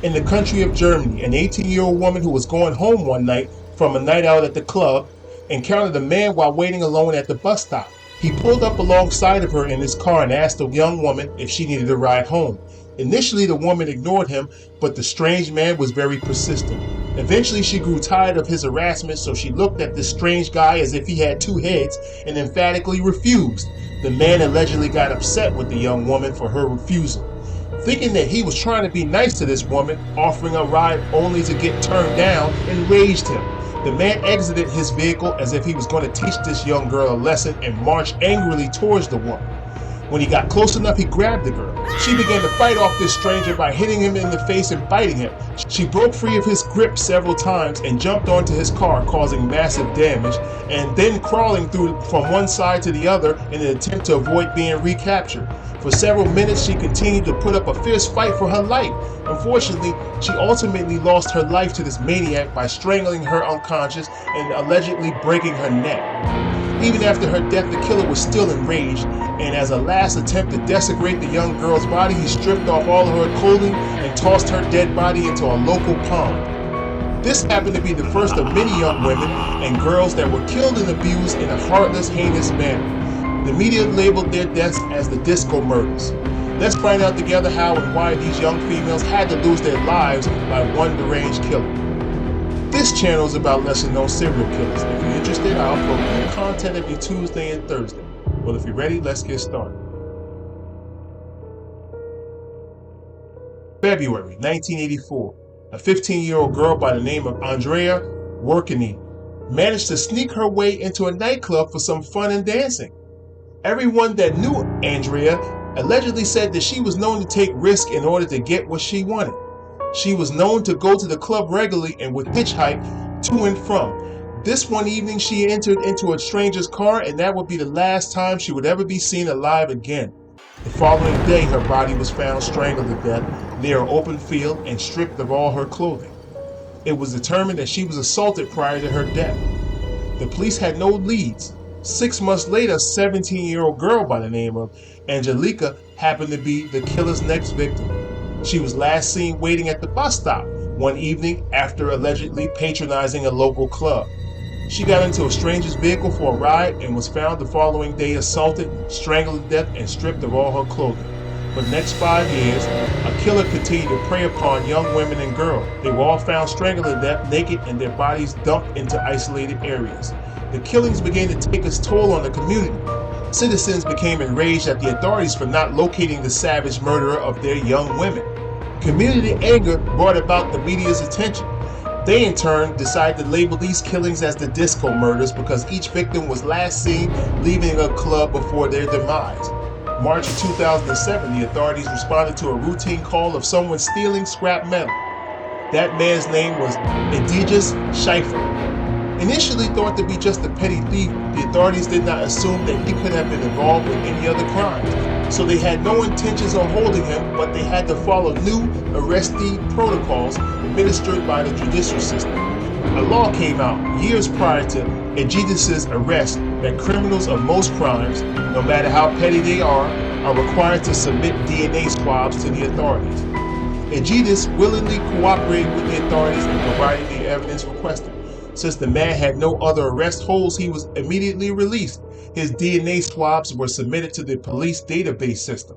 In the country of Germany, an 18-year-old woman who was going home one night from a night out at the club encountered a man while waiting alone at the bus stop. He pulled up alongside of her in his car and asked the young woman if she needed a ride home. Initially, the woman ignored him, but the strange man was very persistent. Eventually, she grew tired of his harassment, so she looked at this strange guy as if he had two heads and emphatically refused. The man allegedly got upset with the young woman for her refusal. Thinking that he was trying to be nice to this woman, offering a ride only to get turned down, enraged him. The man exited his vehicle as if he was going to teach this young girl a lesson and marched angrily towards the woman. When he got close enough, he grabbed the girl. She began to fight off this stranger by hitting him in the face and biting him. She broke free of his grip several times and jumped onto his car, causing massive damage, and then crawling through from one side to the other in an attempt to avoid being recaptured. For several minutes, she continued to put up a fierce fight for her life. Unfortunately, she ultimately lost her life to this maniac by strangling her unconscious and allegedly breaking her neck. Even after her death, the killer was still enraged, and as a last attempt to desecrate the young girl's body, he stripped off all of her clothing and tossed her dead body into a local pond. This happened to be the first of many young women and girls that were killed and abused in a heartless, heinous manner. The media labeled their deaths as the disco murders. Let's find out together how and why these young females had to lose their lives by one deranged killer. This channel is about lesser known serial killers. If you're interested, I'll upload new content every Tuesday and Thursday. Well, if you're ready, let's get started. February 1984. A 15-year-old girl by the name of Andrea Workini managed to sneak her way into a nightclub for some fun and dancing. Everyone that knew Andrea allegedly said that she was known to take risks in order to get what she wanted. She was known to go to the club regularly and would hitchhike to and from. This one evening, she entered into a stranger's car, and that would be the last time she would ever be seen alive again. The following day, her body was found strangled to death near an open field and stripped of all her clothing. It was determined that she was assaulted prior to her death. The police had no leads. 6 months later, a 17-year-old girl by the name of Angelica happened to be the killer's next victim. She was last seen waiting at the bus stop one evening after allegedly patronizing a local club. She got into a stranger's vehicle for a ride and was found the following day assaulted, strangled to death, and stripped of all her clothing. For the next 5 years, a killer continued to prey upon young women and girls. They were all found strangled to death, naked, and their bodies dumped into isolated areas. The killings began to take its toll on the community. Citizens became enraged at the authorities for not locating the savage murderer of their young women. Community anger brought about the media's attention. They in turn decided to label these killings as the disco murders because each victim was last seen leaving a club before their demise. March of 2007, the authorities responded to a routine call of someone stealing scrap metal. That man's name was Edgis Schaefer. Initially thought to be just a petty thief, the authorities did not assume that he could have been involved with any other crimes. So they had no intentions of holding him, but they had to follow new arrestee protocols administered by the judicial system. A law came out years prior to Edgis' arrest that criminals of most crimes, no matter how petty they are required to submit DNA swabs to the authorities. Edgis willingly cooperated with the authorities in providing the evidence requested. Since the man had no other arrest holds, he was immediately released. His DNA swabs were submitted to the police database system.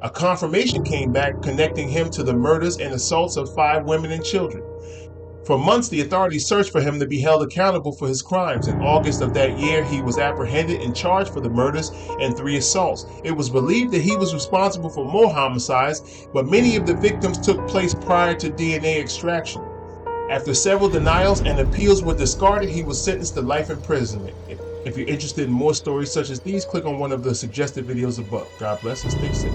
A confirmation came back connecting him to the murders and assaults of 5 women and children. For months, the authorities searched for him to be held accountable for his crimes. In August of that year, he was apprehended and charged for the murders and 3 assaults. It was believed that he was responsible for more homicides, but many of the victims took place prior to DNA extraction. After several denials and appeals were discarded, he was sentenced to life imprisonment. If you're interested in more stories such as these, click on one of the suggested videos above. God bless and stay safe.